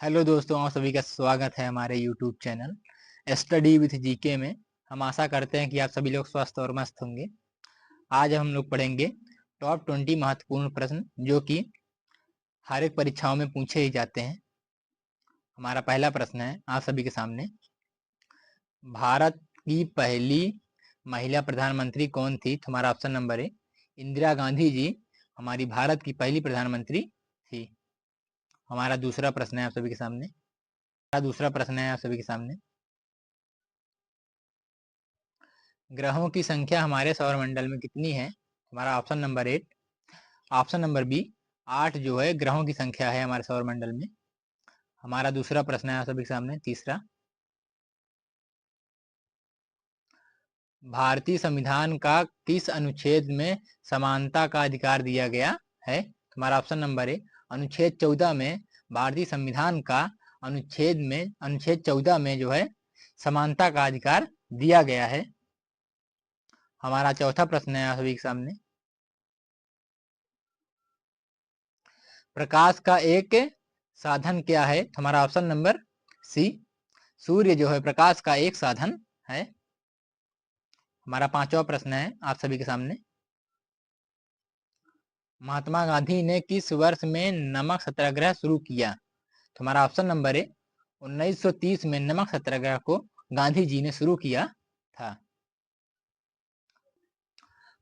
Hello दोस्तों, आप सभी का स्वागत है हमारे YouTube channel study with GK में। हम आशा करते हैं कि आप सभी लोग स्वस्थ और मस्त होंगे। आज हम लोग पढ़ेंगे टॉप 20 महत्वपूर्ण प्रश्न जो कि हर एक परीक्षाओं में पूछे ही जाते हैं। हमारा पहला प्रश्न है आप सभी के सामने, भारत की पहली महिला प्रधानमंत्री कौन थी? हमारा ऑप्शन नंबर है इंदिरा गांधी जी हमारी भारत की पहली प्रधानमंत्री थी। हमारा दूसरा प्रश्न है आप सभी के सामने, ग्रहों की संख्या हमारे सौरमंडल में कितनी है? हमारा option number 8, option number B 8 जो है ग्रहों की संख्या है हमारे सौरमंडल में। हमारा दूसरा प्रश्न है आप सभी के सामने, तीसरा, भारतीय संविधान का किस अनुच्छेद में समानता का अधिकार दिया गया है? हमारा ऑप्शन नंबर है अनुच्छेद 14 में भारतीय संविधान का अनुच्छेद 14 में जो है समानता का अधिकार दिया गया है। हमारा चौथा प्रश्न है आप सभी के सामने, प्रकाश का एक साधन क्या है? हमारा ऑप्शन नंबर सी सूर्य जो है प्रकाश का एक साधन है। हमारा पांचवा प्रश्न है आप सभी के सामने, महात्मा गांधी ने किस वर्ष में नमक सत्याग्रह शुरू किया? तो हमारा ऑप्शन नंबर है 1930 में नमक सत्याग्रह को गांधी जी ने शुरू किया था।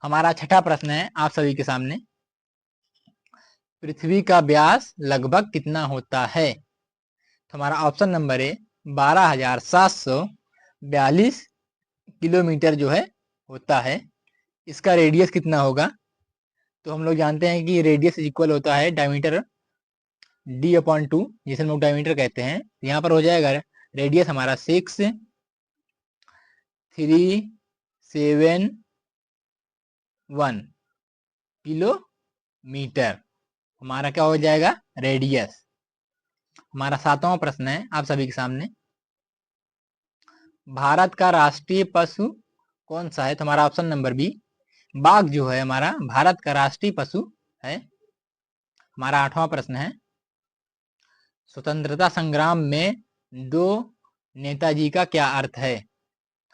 हमारा छठा प्रश्न है आप सभी के सामने, पृथ्वी का व्यास लगभग कितना होता है? तो हमारा ऑप्शन नंबर है 12,742 किलोमीटर जो है होता है। इसका रेडियस कितना होगा? तो हम लोग जानते हैं कि रेडियस इक्वल होता है डायमीटर d/2, जिसे हम लोग डायमीटर कहते हैं। यहाँ पर हो जाएगा रेडियस हमारा 6,371 किलोमीटर। हमारा क्या हो जाएगा? रेडियस। हमारा सातवां प्रश्न है आप सभी के सामने, भारत का राष्ट्रीय पशु कौन सा है? तो हमारा ऑप्शन नंबर बी बाघ जो है हमारा भारत का राष्ट्रीय पशु है। हमारा आठवां प्रश्न है, स्वतंत्रता संग्राम में दो नेताजी का क्या अर्थ है?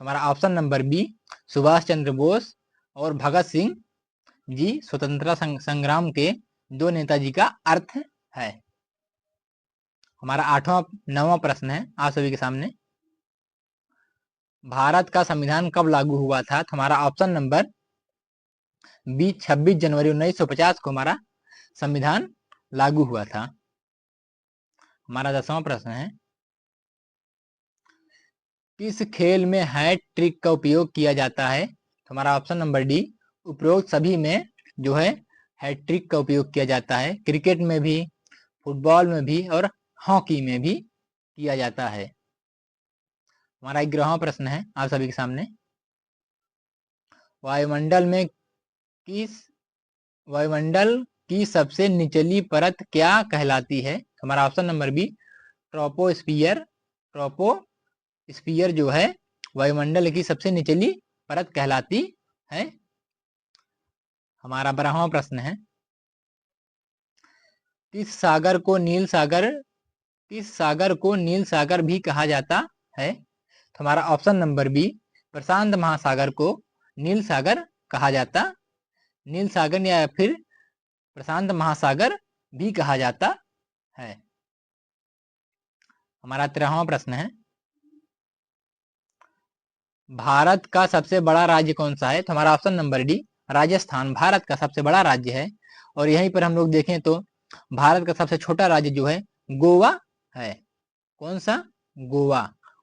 हमारा option number B Subhash Chandra Bose और भगत सिंह जी स्वतंत्रता संग्राम के दो नेताजी का अर्थ है। हमारा नौवां प्रश्न है आप सभी के सामने, भारत का संविधान कब लागू हुआ था? तो हमारा ऑप्शन नंबर बी 26 जनवरी 1950 को हमारा संविधान लागू हुआ था। हमारा 10वां प्रश्न है, किस खेल में हैट ट्रिक का उपयोग किया जाता है? तो हमारा ऑप्शन नंबर डी उपरोक्त सभी में जो है हैट ट्रिक का उपयोग किया जाता है। क्रिकेट में भी, फुटबॉल में भी और हॉकी में भी किया जाता है। हमारा 11वां प्रश्न है आप सभी के सामने, वायुमंडल की सबसे निचली परत क्या कहलाती है? हमारा ऑप्शन नंबर बी ट्रोपोस्फियर जो है वायुमंडल की सबसे निचली परत कहलाती है। हमारा 12वां प्रश्न है, किस सागर को नील सागर भी कहा जाता है? तो हमारा ऑप्शन नंबर बी प्रशांत महासागर को नील सागर कहा जाता, नील सागर या फिर प्रशांत महासागर भी कहा जाता है। हमारा 13वां प्रश्न है, भारत का सबसे बड़ा राज्य कौन सा है? तो हमारा option number D Rajasthan Bharat का सबसे बड़ा राज्य है। और यहीं पर हम लोग देखें तो भारत का सबसे छोटा राज्य जो है गोवा है। कौन सा?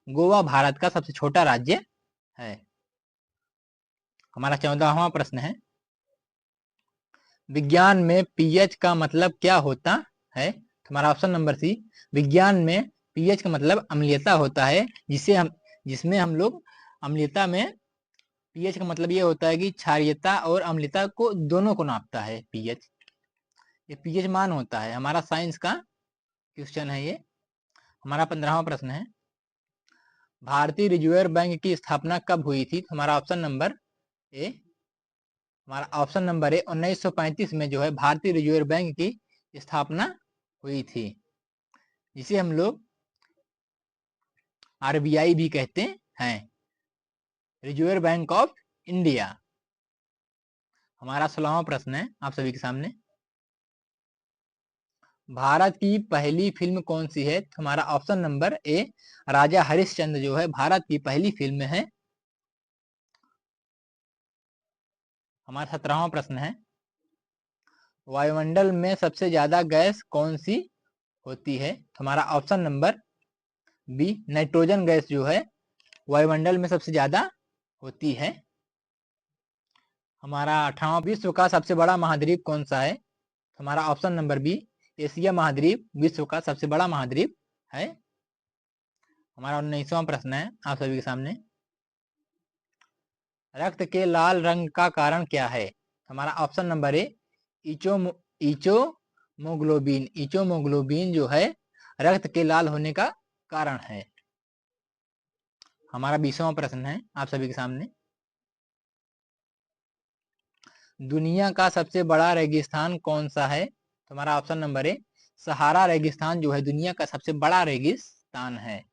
गोवा भारत का सबसे छोटा राज्य है। हमारा 14वां प्रश्न है, विज्ञान में पीएच का मतलब क्या होता है? तो हमारा ऑप्शन नंबर सी विज्ञान में पीएच का मतलब अम्लीयता होता है, जिसमें हम लोग अम्लीयता में पीएच का मतलब ये होता है कि क्षारीयता और अम्लीयता को दोनों को नापता है पीएच। ये पीएच मान होता है। हमारा साइंस का क्वेश्चन है ये। हमारा 15वां प्रश्न है, भारतीय रिजर्व बैंक की स्थापना कब हुई थी? हमारा ऑप्शन नंबर ए 1935 में जो है भारतीय रिजर्व बैंक की स्थापना हुई थी। जिसे हम लोग RBI भी कहते हैं, रिजर्व बैंक ऑफ इंडिया। हमारा 16वां प्रश्न है आप सभी के सामने, भारत की पहली फिल्म कौन सी है? तो हमारा ऑप्शन नंबर ए राजा हरिश्चंद्र जो है भारत की पहली फिल्म है। हमारा 17वां प्रश्न है, वायुमंडल में सबसे ज्यादा गैस कौन सी होती है? तो हमारा option number B nitrogen gas जो है वायुमंडल में सबसे ज्यादा होती है। हमारा 18वां, विश्व का सबसे बड़ा महाद्वीप कौन सा है? तो हमारा ऑप्शन नंबर बी एशिया महाद्वीप विश्व का सबसे बड़ा महाद्वीप है। हमारा 19वां प्रश्न है आप सभी के सामने, रक्त के लाल रंग का कारण क्या है? हमारा ऑप्शन नंबर ए इचोमोग्लोबिन। इचोमोग्लोबिन जो है रक्त के लाल होने का कारण है। हमारा 20वां प्रश्न है आप सभी के सामने, दुनिया का सबसे बड़ा रेगिस्तान कौन सा है? तो हमारा ऑप्शन नंबर ए सहारा रेगिस्तान जो है दुनिया का सबसे बड़ा रेगिस्तान है।